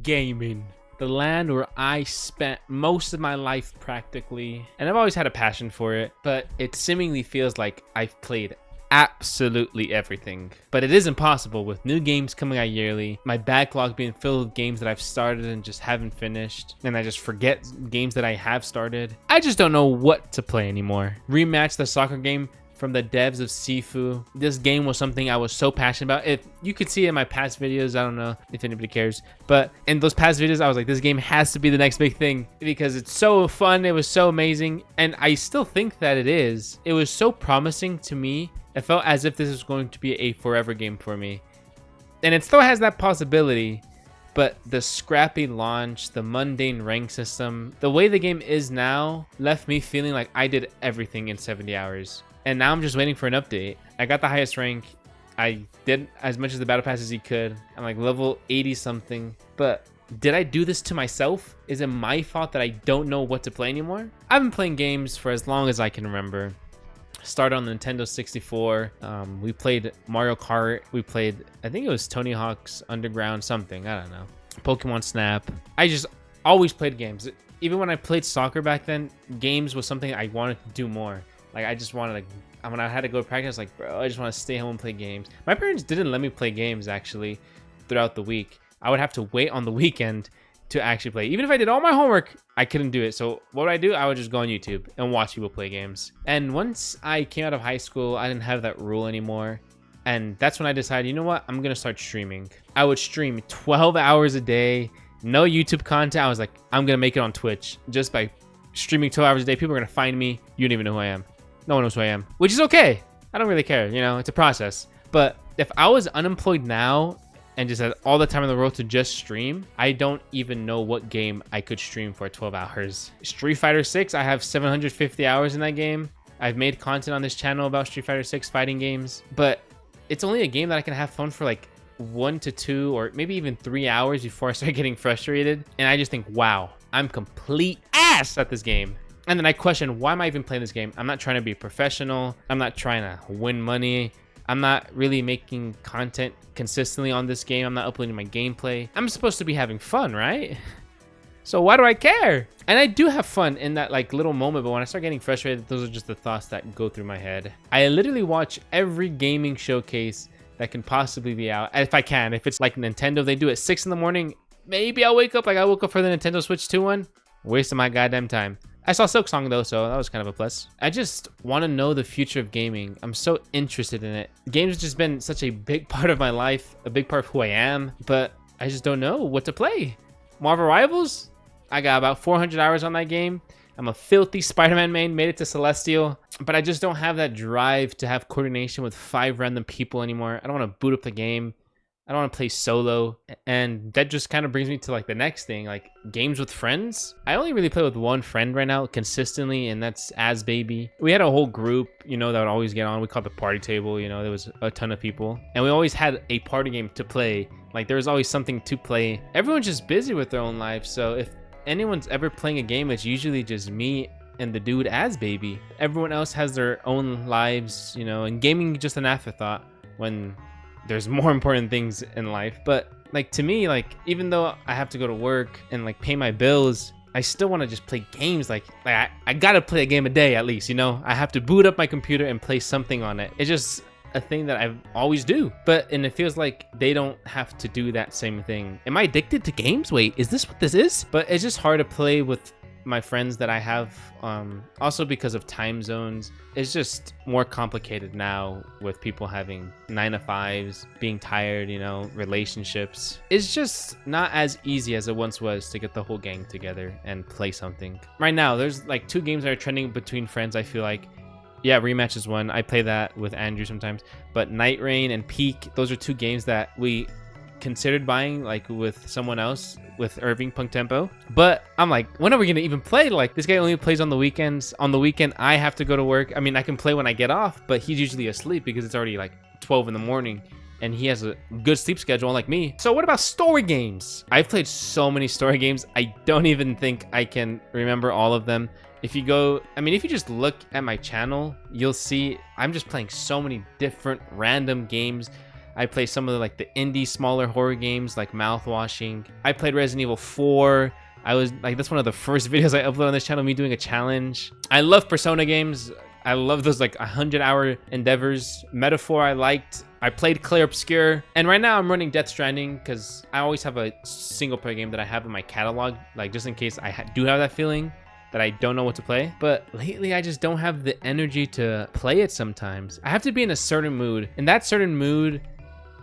gaming. The land where I spent most of my life practically, and I've always had a passion for it, but it seemingly feels like I've played absolutely everything. But it is impossible with new games coming out yearly, my backlog being filled with games that I've started and just haven't finished, and I just forget games that I have started. I just don't know what to play anymore. Rematch, the soccer game from the devs of Sifu. This game was something I was so passionate about. If you could see in my past videos, I don't know if anybody cares, but in those past videos I was like, this game has to be the next big thing because it's so fun, it was so amazing, and I still think that it is. It was so promising to me. It felt as if this was going to be a forever game for me, and it still has that possibility. But the scrappy launch, the mundane rank system, the way the game is now left me feeling like I did everything in 70 hours. And now I'm just waiting for an update. I got the highest rank. I did as much as the battle pass as you could. I'm like level 80 something. But did I do this to myself? Is it my fault that I don't know what to play anymore? I've been playing games for as long as I can remember. Started on the Nintendo 64. We played Mario Kart. We played, I think it was Tony Hawk's Underground something. I don't know. Pokemon Snap. I just always played games. Even when I played soccer back then, games was something I wanted to do more. Like, I just wanted to, when I had to go to practice, like, bro, I just want to stay home and play games. My parents didn't let me play games, actually, throughout the week. I would have to wait on the weekend to actually play. Even if I did all my homework, I couldn't do it. So what would I do? I would just go on YouTube and watch people play games. And once I came out of high school, I didn't have that rule anymore. And that's when I decided, you know what? I'm going to start streaming. I would stream 12 hours a day, no YouTube content. I was like, I'm going to make it on Twitch. Just by streaming 12 hours a day, people are going to find me. You don't even know who I am. No one knows who I am, which is okay. I don't really care, you know, it's a process. But if I was unemployed now and just had all the time in the world to just stream, I don't even know what game I could stream for 12 hours. Street Fighter 6, I have 750 hours in that game. I've made content on this channel about Street Fighter 6 fighting games, but it's only a game that I can have fun for like 1 to 2 or maybe even 3 hours before I start getting frustrated. And I just think, wow, I'm complete ass at this game. And then I question, why am I even playing this game? I'm not trying to be professional. I'm not trying to win money. I'm not really making content consistently on this game. I'm not uploading my gameplay. I'm supposed to be having fun, right? So why do I care? And I do have fun in that like little moment, but when I start getting frustrated, those are just the thoughts that go through my head. I literally watch every gaming showcase that can possibly be out, if I can. If it's like Nintendo, they do it 6 in the morning. Maybe I'll wake up like I woke up for the Nintendo Switch 2 one. Wasting my goddamn time. I saw Silk Song though, so that was kind of a plus. I just want to know the future of gaming. I'm so interested in it. Games have just been such a big part of my life, a big part of who I am, but I just don't know what to play. Marvel Rivals? I got about 400 hours on that game. I'm a filthy Spider-Man main, made it to Celestial, but I just don't have that drive to have coordination with 5 random people anymore. I don't want to boot up the game. I don't want to play solo. And that just kind of brings me to like the next thing, like games with friends. I only really play with one friend right now consistently, and that's As Baby. We had a whole group, you know, that would always get on. We called the party table, you know, there was a ton of people. And we always had a party game to play. Like there was always something to play. Everyone's just busy with their own life. So if anyone's ever playing a game, it's usually just me and the dude As Baby. Everyone else has their own lives, you know, and gaming is just an afterthought when there's more important things in life. But like to me, like even though I have to go to work and like pay my bills, I still want to just play games. Like I gotta play a game a day at least, you know. I have to boot up my computer and play something on it. It's just a thing that I always do. And it feels like they don't have to do that same thing. Am I addicted to games? Wait, is this what this is? But it's just hard to play with my friends that I have, also because of time zones. It's just more complicated now with people having 9 to 5s, being tired, you know, relationships. It's just not as easy as it once was to get the whole gang together and play something. Right now, there's like 2 games that are trending between friends, I feel like. Yeah, Rematch is one. I play that with Andrew sometimes. But Night Rain and Peak, those are 2 games that we considered buying like with someone else, with Irving Punk Tempo. But I'm like, when are we gonna even play? Like this guy only plays on the weekends. On the weekend I have to go to work. I mean, I can play when I get off, but he's usually asleep because it's already like 12 in the morning and he has a good sleep schedule like me. So what about story games? I've played so many story games, I don't even think I can remember all of them. If you go, I mean, if you just look at my channel, you'll see I'm just playing so many different random games I play some of the indie smaller horror games like Mouthwashing. I played Resident Evil 4. I was like, that's one of the first videos I uploaded on this channel, me doing a challenge. I love Persona games. I love those 100-hour endeavors. Metaphor I liked. I played Clair Obscur, and right now I'm running Death Stranding because I always have a single player game that I have in my catalog, just in case I do have that feeling that I don't know what to play. But lately I just don't have the energy to play it sometimes. I have to be in a certain mood, and that certain mood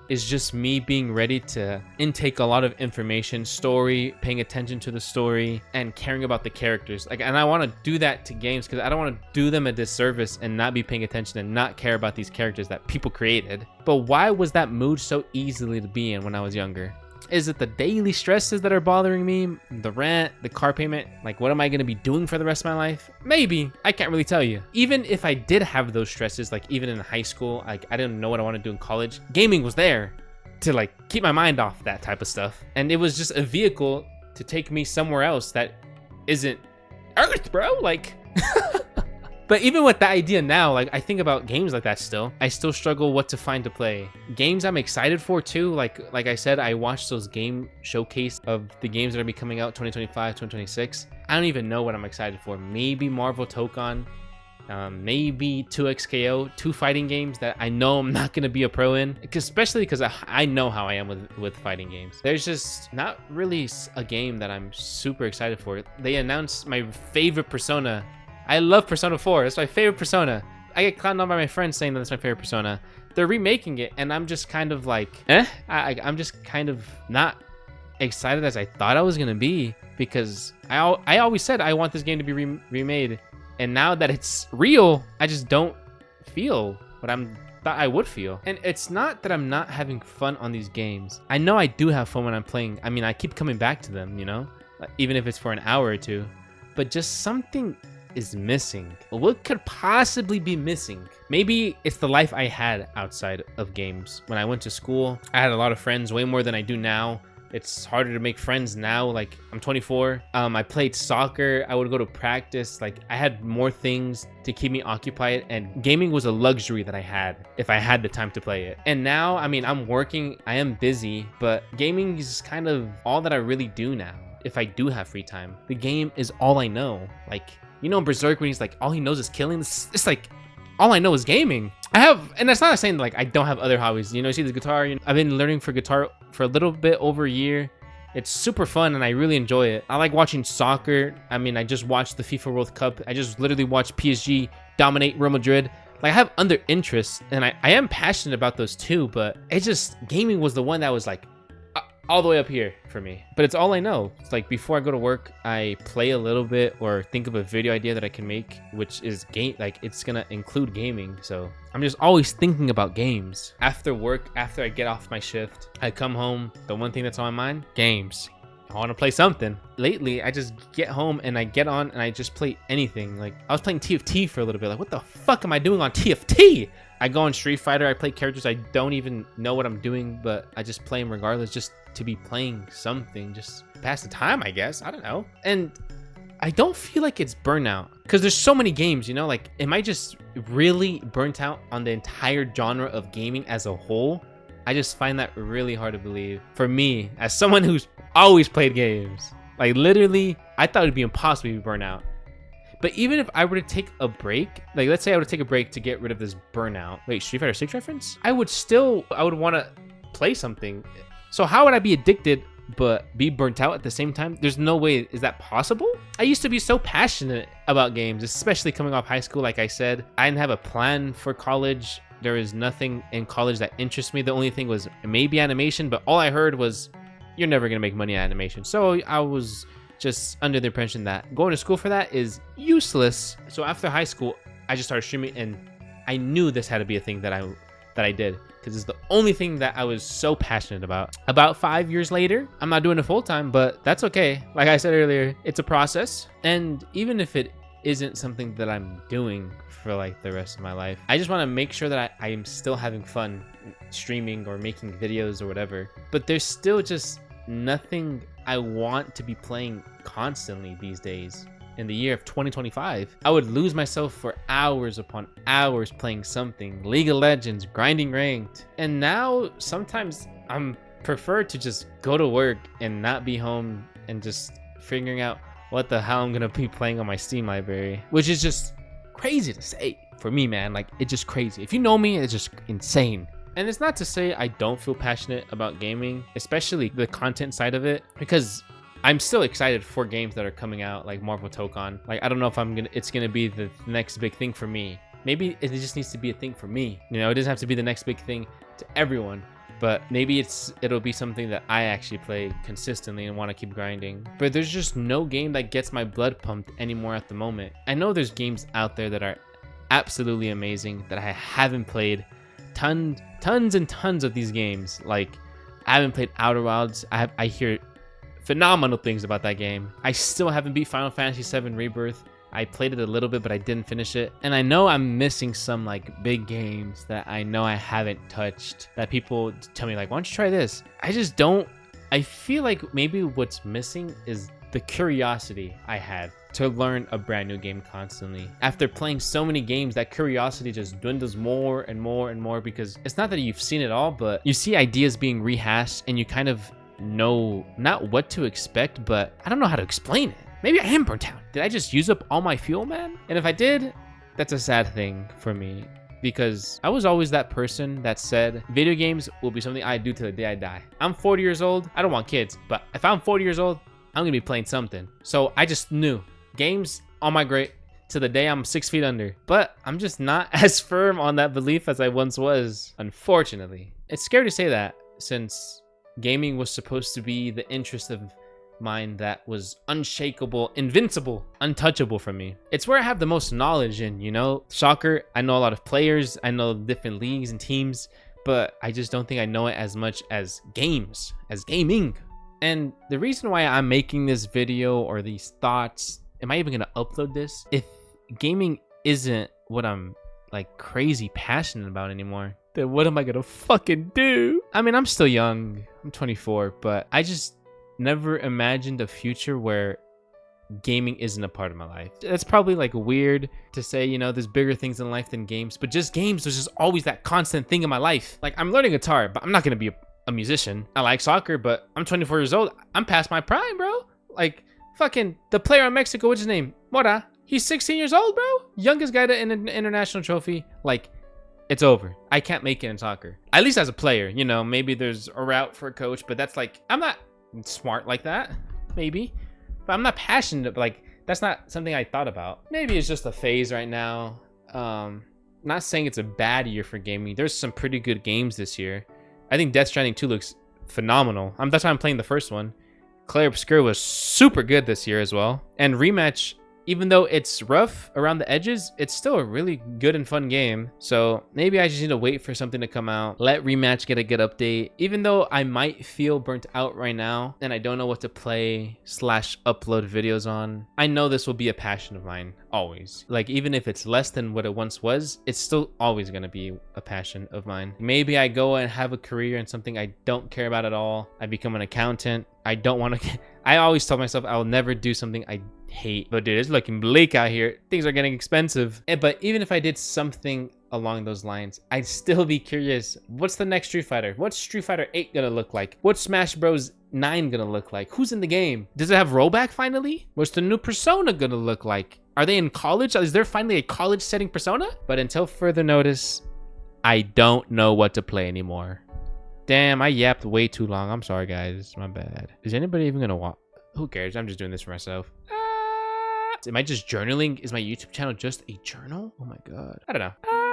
is just me being ready to intake a lot of information, story, paying attention to the story, and caring about the characters. And I want to do that to games because I don't want to do them a disservice and not be paying attention and not care about these characters that people created. But why was that mood so easily to be in when I was younger? Is it the daily stresses that are bothering me? The rent, the car payment? What am I going to be doing for the rest of my life? Maybe. I can't really tell you. Even if I did have those stresses, even in high school, I didn't know what I wanted to do in college, gaming was there to keep my mind off that type of stuff. And it was just a vehicle to take me somewhere else that isn't Earth, bro. But even with that idea now, I think about games like that still. I still struggle what to find to play. Games I'm excited for too. Like I said, I watched those game showcase of the games that are be coming out 2025, 2026. I don't even know what I'm excited for. Maybe Marvel Tokon, maybe 2XKO, 2 fighting games that I know I'm not going to be a pro in, especially because I know how I am with fighting games. There's just not really a game that I'm super excited for. They announced my favorite Persona. I love Persona 4. It's my favorite Persona. I get clowned on by my friends saying that it's my favorite Persona. They're remaking it, and I'm just kind of I'm just kind of not excited as I thought I was going to be, because I always said I want this game to be remade. And now that it's real, I just don't feel what thought I would feel. And it's not that I'm not having fun on these games. I know I do have fun when I'm playing. I mean, I keep coming back to them, even if it's for an hour or two. But just something is missing. What could possibly be missing? Maybe it's the life I had outside of games. When I went to school, I had a lot of friends, way more than I do now. It's harder to make friends now. I'm 24. I played soccer. I would go to practice. I had more things to keep me occupied, and gaming was a luxury that I had if I had the time to play it. And now, I mean, I'm working, I am busy, but gaming is kind of all that I really do now. If I do have free time, the game is all I know. Berserk, when he's all he knows is killing. It's all I know is gaming. And that's not saying I don't have other hobbies. You see the guitar. I've been learning for guitar for a little bit over a year. It's super fun and I really enjoy it. I like watching soccer. I mean, I just watched the FIFA World Cup. I just literally watched PSG dominate Real Madrid. I have other interests, and I am passionate about those too, but it's just gaming was the one that was all the way up here for me. But it's all I know. It's before I go to work, I play a little bit or think of a video idea that I can make, which is it's gonna include gaming. So I'm just always thinking about games. After work, after I get off my shift, I come home, the one thing that's on my mind, games. I want to play something. Lately, I just get home and I get on and I just play anything. I was playing TFT for a little bit. What the fuck am I doing on TFT? I go on Street Fighter, I play characters I don't even know what I'm doing, but I just play them regardless, just to be playing something, just pass the time, I guess. I don't know. And I don't feel like it's burnout, because there's so many games, am I just really burnt out on the entire genre of gaming as a whole? I just find that really hard to believe. For me, as someone who's always played games, literally, I thought it'd be impossible to be burnt out. But even if I were to take a break, let's say I were to take a break to get rid of this burnout. Wait, Street Fighter 6 reference? I would want to play something. So how would I be addicted but be burnt out at the same time? There's no way. Is that possible? I used to be so passionate about games, especially coming off high school. Like I said, I didn't have a plan for college. There was nothing in college that interests me. The only thing was maybe animation, but all I heard was, you're never going to make money at animation. So I was just under the impression that going to school for that is useless. So after high school, I just started streaming, and I knew this had to be a thing that I did, because it's the only thing that I was so passionate about. About 5 years later, I'm not doing it full time, but that's okay. Like I said earlier, it's a process. And even if it isn't something that I'm doing for the rest of my life, I just want to make sure that I am still having fun streaming or making videos or whatever. But there's still just nothing I want to be playing constantly these days. In the year of 2025, I would lose myself for hours upon hours playing something, League of Legends, grinding ranked. And now sometimes I'm prefer to just go to work and not be home and just figuring out what the hell I'm gonna be playing on my Steam library, which is just crazy to say for me, man. Like, it's just crazy. If you know me, it's just insane. And it's not to say I don't feel passionate about gaming, especially the content side of it, because I'm still excited for games that are coming out, like Marvel Tokon. Like, I don't know if it's gonna be the next big thing for me. Maybe it just needs to be a thing for me. You know, it doesn't have to be the next big thing to everyone, but maybe it'll be something that I actually play consistently and want to keep grinding. But there's just no game that gets my blood pumped anymore at the moment. I know there's games out there that are absolutely amazing that I haven't played. Tons and tons of these games. Like, I haven't played Outer Wilds. I hear phenomenal things about that game. I still haven't beat Final Fantasy VII Rebirth. I played it a little bit, but I didn't finish it. And I know I'm missing some like big games that I know I haven't touched, that people tell me like, why don't you try this? I just don't. I feel like maybe what's missing is the curiosity I had to learn a brand new game constantly. After playing so many games, that curiosity just dwindles more and more and more, because it's not that you've seen it all, but you see ideas being rehashed and you kind of know not what to expect, but I don't know how to explain it. Maybe I am burnt out. Did I just use up all my fuel, man? And if I did, that's a sad thing for me, because I was always that person that said video games will be something I do till the day I die. I'm 40 years old. I don't want kids, but if I'm 40 years old, I'm gonna be playing something. So I just knew games on my great to the day I'm 6 feet under. But I'm just not as firm on that belief as I once was, unfortunately. It's scary to say that, since gaming was supposed to be the interest of mine that was unshakable, invincible, untouchable for me. It's where I have the most knowledge in, you know? Soccer, I know a lot of players, I know different leagues and teams, but I just don't think I know it as much as games, as gaming. And the reason why I'm making this video, or these thoughts, am I even gonna upload this? If gaming isn't what I'm like crazy passionate about anymore, then what am I gonna fucking do? I mean, I'm still young, I'm 24, but I just never imagined a future where gaming isn't a part of my life. That's probably like weird to say, you know, there's bigger things in life than games, but just games was just always that constant thing in my life. Like, I'm learning guitar, but I'm not gonna be a musician. I like soccer, but I'm 24 years old. I'm past my prime, bro. Like, fucking the player in Mexico, what's his name? Mora. He's 16 years old, bro. Youngest guy to an international trophy. Like, it's over. I can't make it in soccer. At least as a player, you know, maybe there's a route for a coach, but that's like, I'm not smart like that, maybe, but I'm not passionate. Like, that's not something I thought about. Maybe it's just a phase right now. Not saying it's a bad year for gaming. There's some pretty good games this year. I think Death Stranding 2 looks phenomenal. That's why I'm playing the first one. Clair Obscur was super good this year as well. And Rematch, even though it's rough around the edges, it's still a really good and fun game. So maybe I just need to wait for something to come out, let Rematch get a good update. Even though I might feel burnt out right now and I don't know what to play / upload videos on, I know this will be a passion of mine, always. Like, even if it's less than what it once was, it's still always gonna be a passion of mine. Maybe I go and have a career in something I don't care about at all. I become an accountant. I don't want to. I always tell myself I'll never do something I hate. But dude, it's looking bleak out here. Things are getting expensive. But even if I did something along those lines, I'd still be curious. What's the next Street Fighter? What's Street Fighter 8 gonna look like? What's Smash Bros 9 gonna look like? Who's in the game? Does it have rollback finally? What's the new Persona gonna look like? Are they in college? Is there finally a college setting Persona? But until further notice, I don't know what to play anymore. Damn, I yapped way too long. I'm sorry, guys. My bad. Is anybody even gonna watch? Who cares? I'm just doing this for myself. Am I just journaling? Is my YouTube channel just a journal? Oh my god. I don't know.